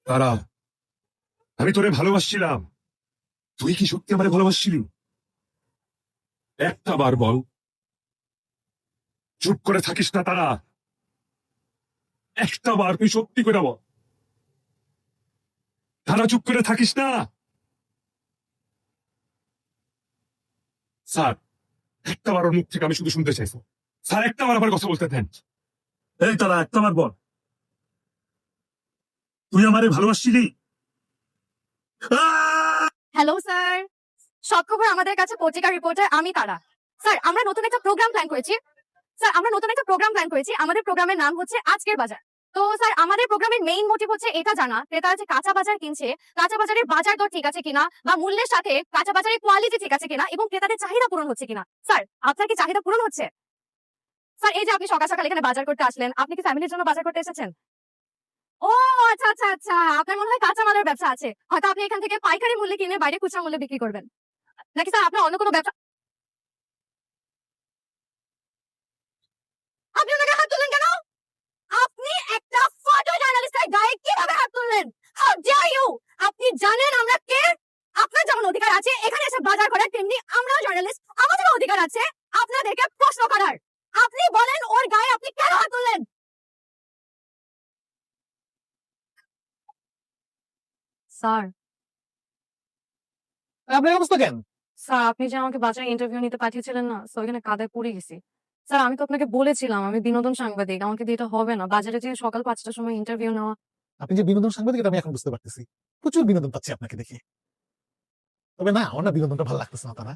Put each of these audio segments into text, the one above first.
তারা, আমি তোরে ভালোবাসছিলাম। তুই কি সত্যি আমারে ভালোবাসছিলি? একটা বার বল। চুপ করে থাকিস না তারা। একটা বার তুই সত্যি করে বল। তারা, চুপ করে থাকিস না। স্যার, একটা বার ওর মুখ থেকে আমি শুধু শুনতে চাইছি। স্যার, একটা বার আমার কথা বলতে দেন। এই তারা, একটা বার বল, তুই আমারে ভালোবাসছিলি? আহ! হ্যালো স্যার, সব খবর আমাদের কাছে পত্রিকার রিপোর্টার আমি তারা। স্যার, আমরা নতুন একটা প্রোগ্রাম প্ল্যান করেছি। আমাদের প্রোগ্রামের নাম হচ্ছে আজকের বাজার। তো স্যার, আমাদের প্রোগ্রামের মেইন মোটিভ হচ্ছে এটা জানা ক্রেতারা যে কাঁচা বাজার কিনছে, কাঁচা বাজারের বাজার দর ঠিক আছে কিনা, বা মূল্যের সাথে কাঁচা বাজারের কোয়ালিটি ঠিক আছে কিনা, এবং ক্রেতাদের চাহিদা পূরণ হচ্ছে কিনা। স্যার, আপনার কি চাহিদা পূরণ হচ্ছে? স্যার, এই যে আপনি সকাল সকাল এখানে বাজার করতে আসলেন, আপনি কি ফ্যামিলির জন্য বাজার করতে এসেছেন? ও আচ্ছা আচ্ছা আচ্ছা, আপনার মনে হয় কাঁচা মালের ব্যবসা আছে। হয়তো আপনি এখান থেকে পাইকারি মূল্যে কিনে বাইরে খুচরা মূল্যে বিক্রি করবেন, নাকি স্যার আপনার অন্য কোনো ব্যবসা? আপনি ওনাকে হাত তুললেন কেন? আপনি একটা ফটো জার্নালিস্টের গায়ে কিভাবে হাত তুললেন? How dare you! আপনি জানেন আমরা কে? আপনার যেমন অধিকার আছে এখানে এসে বাজার করার, তেমনি আমরাও জার্নালিস্ট, আমাদেরও অধিকার আছে আপনাদেরকে প্রশ্ন করার। আপনি বলেন ওর গায়ে আপনি কেন হাত তুললেন? স্যার, আপনার অবস্থা কেন? স্যার আপনি যে আমাকে বাজারে ইন্টারভিউ নিতে পাঠিয়েছিলেন না, তো ওইখানে কাদায় পড়ে গেছি। স্যার, আমি তো আপনাকে বলেছিলাম আমি বিনোদন সাংবাদিক, আমাকে দিয়ে এটা হবে না। বাজারে যে সকাল 5টার সময় ইন্টারভিউ নেওয়া। আপনি যে বিনোদন সাংবাদিক এটা আমি এখন বুঝতে পারতেছি। প্রচুর বিনোদন পাচ্ছি আপনাকে দেখে। তবে না, আমার না বিনোদনটা ভালো লাগতেছে না। তারা,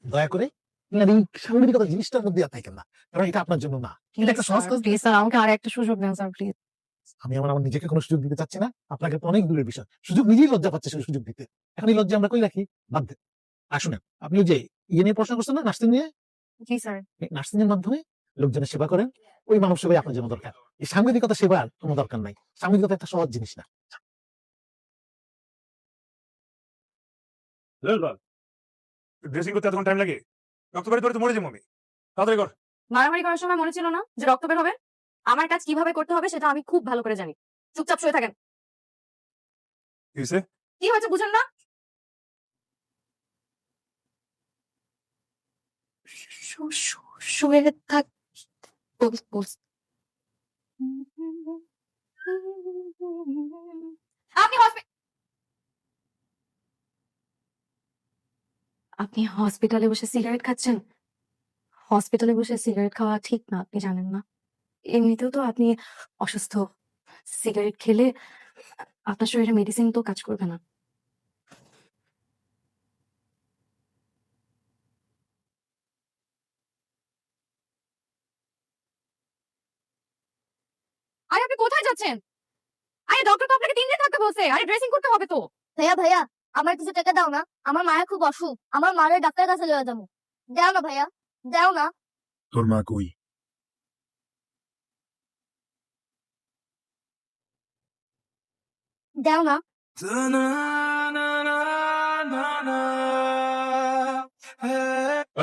দয়া করে আপনার এই সাংবাদিকতা জিনিসটার মধ্যে আর থাকেন না, কারণ এটা আপনার জন্য না। এটা একটা সহজ কাজ। প্লিজ স্যার, আমাকে আর একটা সুযোগ দেন স্যার, প্লিজ। আমি আমার নিজেকে কোনো সুযোগ দিতে চাচ্ছি না। আপনাকে তো অনেক দূরের বিষয়, সুযোগ নিজেই লজ্জা পাচ্ছে সেই সুযোগ দিতে। এখন এই লজ্জা আমরা কই রাখি? বাদ দেন। আর শুনেন, আপনি ওই যে ইয়ে নিয়ে পড়াশোনা করছেন না, নার্সিং নিয়ে, জি স্যার। নার্সিং এর মাধ্যমে লোকজনের সেবা করেন। ওই মানব সেবাই আপনার জন্য দরকার। এই সাংবাদিকতা সেবার কোনো দরকার নাই। সাংবাদিকতা একটা সহজ জিনিস না। ড্রেসিং করতে এতক্ষণ টাইম লাগে? রক্ত বের করে তো মরে যাবো আমি। তাড়াতাড়ি কর। মারামারি করার সময় মনে ছিল না যে রক্ত বের হবে? আমার কাজ কিভাবে করতে হবে সেটা আমি খুব ভালো করে জানি। চুপচাপ শুয়ে থাকেন। কি হয়েছে? কি হয়েছে বুঝেন না? শুয়ে থাক। আপনি আপনি হসপিটালে বসে সিগারেট খাচ্ছেন? হসপিটালে বসে সিগারেট খাওয়া ঠিক না, আপনি জানেন না? এমনিতেও তো আপনি অসুস্থ। সিগারেট খেলে আপনার শরীরে মেডিসিন তো কাজ করবে না। আরে আপনি কোথায় যাচ্ছেন? আরে ডক্টর তো আপনাকে 3 দিন থাকতে বলছে। আরে ড্রেসিং করতে হবে তো। ভাইয়া ভাইয়া, আমার কিছু টাকা দাও না। আমার মায়ের খুব অসুখ, আমার মায়ের ডাক্তারের কাছে লয়ে যাবো। দাও না ভাইয়া, দাও না। তোর মা কই? দাও না।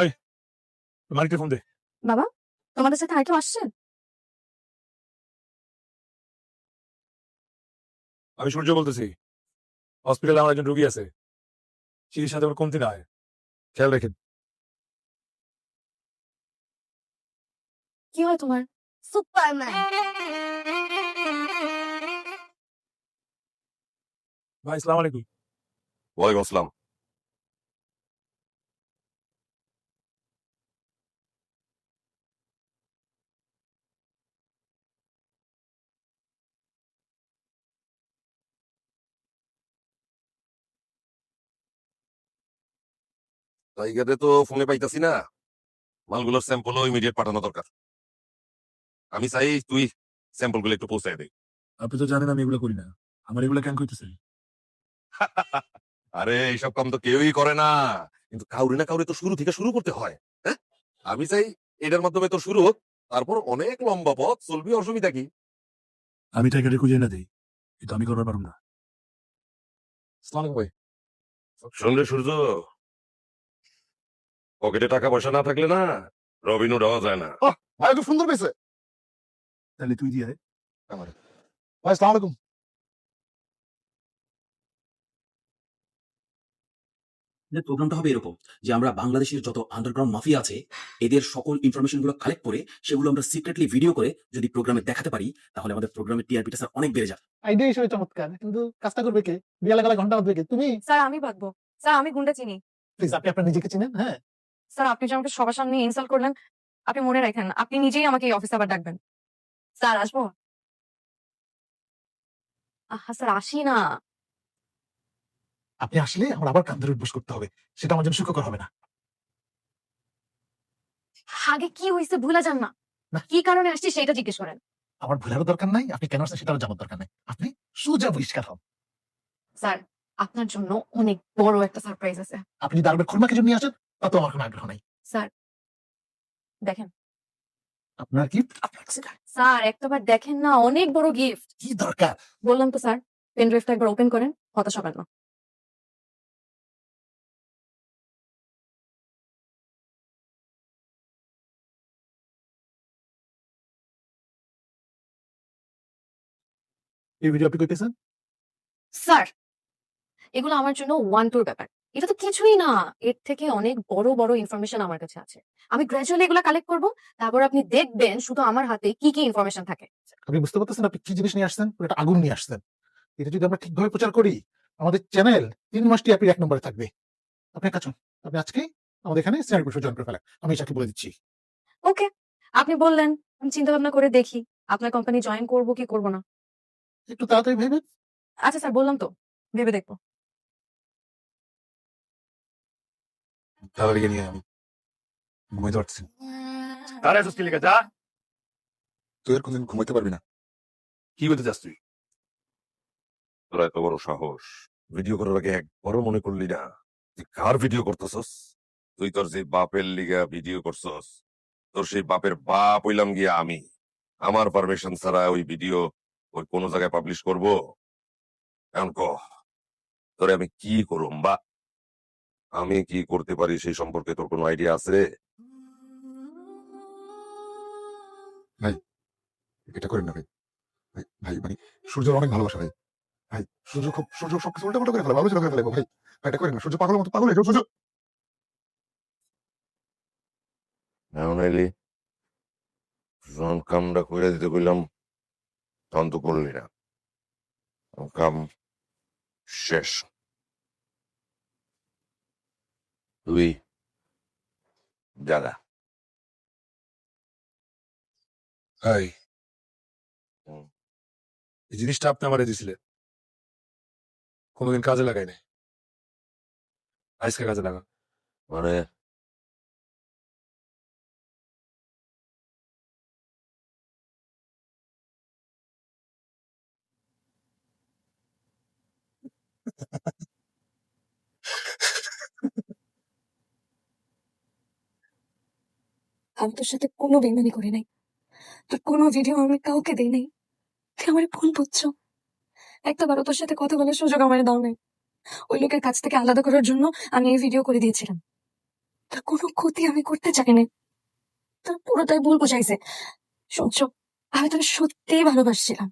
এই, মালিককে ফোন দে। বাবা, তোমাদের সাথে আরেকটু আসছে? আমি সূর্য বলতেছি। হসপিটালে আমার একজন রোগী আছে, চিকিৎসা সাথে কমতি না হয়, খেয়াল রেখেন। কি হয় তোমার? সুপারম্যান। ভাই, আসসালামু আলাইকুম। ওয়ালাইকুম আসসালাম। জায়গাতে তো ফোনে পাইতাছি না, মালগুলোর স্যাম্পল ইমিডিয়েট পাঠানো দরকার। আমি চাই তুই স্যাম্পল গুলো একটু পৌঁছায় দে। আপনি তো জানেন আমি এগুলো করি না। আমার এগুলো কেন করতেছেন? আরে এইসব কাম তো কেউই করে না, কিন্তু কাউরে না কাউরে তো শুরু থেকে শুরু করতে হয়। হ্যাঁ, আমি চাই এটার মাধ্যমে তোর শুরু হোক, তারপর অনেক লম্বা পথ চলবি, অসুবিধা কি? আমি টাইগারে খুঁজে না দিই, কিন্তু আমি করবার পারব না। আসসালামু আলাইকুম ভাই। শোন রে সূর্য, পকেটে টাকা পয়সা না থাকলে না রবিনও দেওয়া যায় না। ভাই খুব সুন্দর পেয়েছে। তাহলে তুই দিয়ে ভাই আসসালামু আলাইকুম। আমাদের প্রোগ্রামটা হবে এরকম যে আমরা বাংলাদেশের যত আন্ডারগ্রাউন্ড মাফিয়া আছে এদের সকল ইনফরমেশন গুলো কালেক্ট করে সেগুলো আমরা সিক্রেটলি ভিডিও করে যদি প্রোগ্রামে দেখাতে পারি তাহলে আমাদের প্রোগ্রামের টিআরপিটা স্যার অনেক বেড়ে যাবে। আইডিয়া হিসেবে চমৎকার, কিন্তু কাজটা করবে কে? বিয়ালে গেলা ঘন্টা বাঁধবে কে? তুমি? স্যার আমি বাঁধবো। স্যার আমি গুন্ডা চিনি। প্লিজ, আপনি আপনার নিজেকে চিনেন? হ্যাঁ, স্যার আপনি যে আমাকে সবার সামনে ইনসাল্ট করলেন, আপনি মনে রাখেন আপনি নিজেই আমাকে এই অফিসে আবার ডাকবেন। স্যার আসবো? আহা স্যার আসি না। আপনি আসলে আমার আবার কান ধরে উঠবোস করতে হবে, সেটা আমার জন্য সুখকর হবে না। আগে কি হয়েছে ভুলে যান না। না। কি কারণে আসছি সেটা জিজ্ঞেস করেন। আমার ভুলারও দরকার নাই, আপনি কেন আসছেন সেটাও জানার দরকার নাই। আপনি সোজা বহিষ্কার হন। স্যার আপনার জন্য অনেক বড় একটা সারপ্রাইজ আছে। আপনি যদি আরবের খুরমাকে জন্য নিয়ে আসেন তাতে আমার কোনো আগ্রহ নাই। স্যার দেখেন। আপনার কি? আপনার কাছে স্যার একটাবার দেখেন না, অনেক বড় গিফট। কি দরকার? বললাম তো স্যার, পেন ড্রাইভটা একবার ওপেন করেন, হতাশ হবেন না। এই ভিডিও আপনি কইতেছেন? স্যার এগুলো আমার জন্য ওয়ান টুর ব্যাপার। এটা তো কিছুই না, এর থেকে অনেক বড় বড় ইনফরমেশন আমার কাছে আছে। আমি গ্র্যাজুয়ালি এগুলো কালেক্ট করব, তারপর আপনি দেখবেন শুধু আমার হাতে কি কি ইনফরমেশন থাকে। আপনি বুঝতে পারতেছেন আপনি কি জিনিস নিয়ে আসছেন? একটা আগুন নিয়ে আসছেন। এটা যদি আমরা ঠিকভাবে প্রচার করি, আমাদের চ্যানেল 3 মাস টিআরপি 1 নম্বরে থাকবে। আপনি এক কাজ করুন, আপনি আজকেই আমাদের এখানে চ্যানেল পরিষদ জয়েন করে ফেলেন। আমি চাকরি বলে দিচ্ছি। ওকে, আপনি বললেন, আমি চিন্তা ভাবনা করে দেখি আপনার কোম্পানি জয়েন করব কি করব না। একটু তাড়াতাড়ি ভেবেন। আচ্ছা স্যার বললাম তো, ভেবে দেখবো। তাড়াতাড়ি নিয়ে আমি ঘুমাইতে পারছি। তারা এসে লিখে যা। তুই আর কোনদিন ঘুমাইতে পারবি না। কি বলতে চাস তুই? তোরা এত বড় সাহস, ভিডিও করার আগে একবারও মনে করলি না তুই কার ভিডিও করতেছস? তুই তোর যে বাপের লিগা ভিডিও করছস, তোর সেই বাপের বাপ হইলাম গিয়া আমি। আমার পারমিশন ছাড়া ওই ভিডিও ওই কোন জায়গায় পাবলিশ করব? এখন ক, তোরে আমি কি করুম, বা আমি কি করতে পারি সেই সম্পর্কে তোর কোনো আইডিয়া আছে? এটা করেন না ভাই। ভাই ভাই মানে সূর্যের অনেক ভালোবাসা ভাই। ভাই সূর্য সবকিছু উল্টা পাল্টা করে ফেলে, আলোচনা করে ফেলে ভাই। ভাই এটা করেন না, সূর্য পাগলের মতো পাগল হয়ে যাও সূর্য। এখন এলি, যখন কামটা করে দিতে কইলাম তখন তো করলি না। কাম শেষ। তুই জাগা। এই হুম। এই জিনিসটা আপনি আমার দিয়েছিলেন, কোনোদিন কাজে লাগাই নাই, আজকে কাজে লাগা। মানে আমি তোর সাথে কোনো বেইমানি করি নাই, তোর কোনো ভিডিও আমি কাউকে দেই নাই। তুই আমার ভুল বুঝছো। একটাবারও তোর সাথে কথা বলার সুযোগ আমার দাও নাই। ওই লোকের কাছ থেকে আলাদা করার জন্য আমি এই ভিডিও করে দিয়েছিলাম। তোর কোনো ক্ষতি আমি করতে চাই নাই, তোর পুরোটাই ভুল বুঝাইছে। শুনছো, আমি তোকে সত্যিই ভালোবাসছিলাম।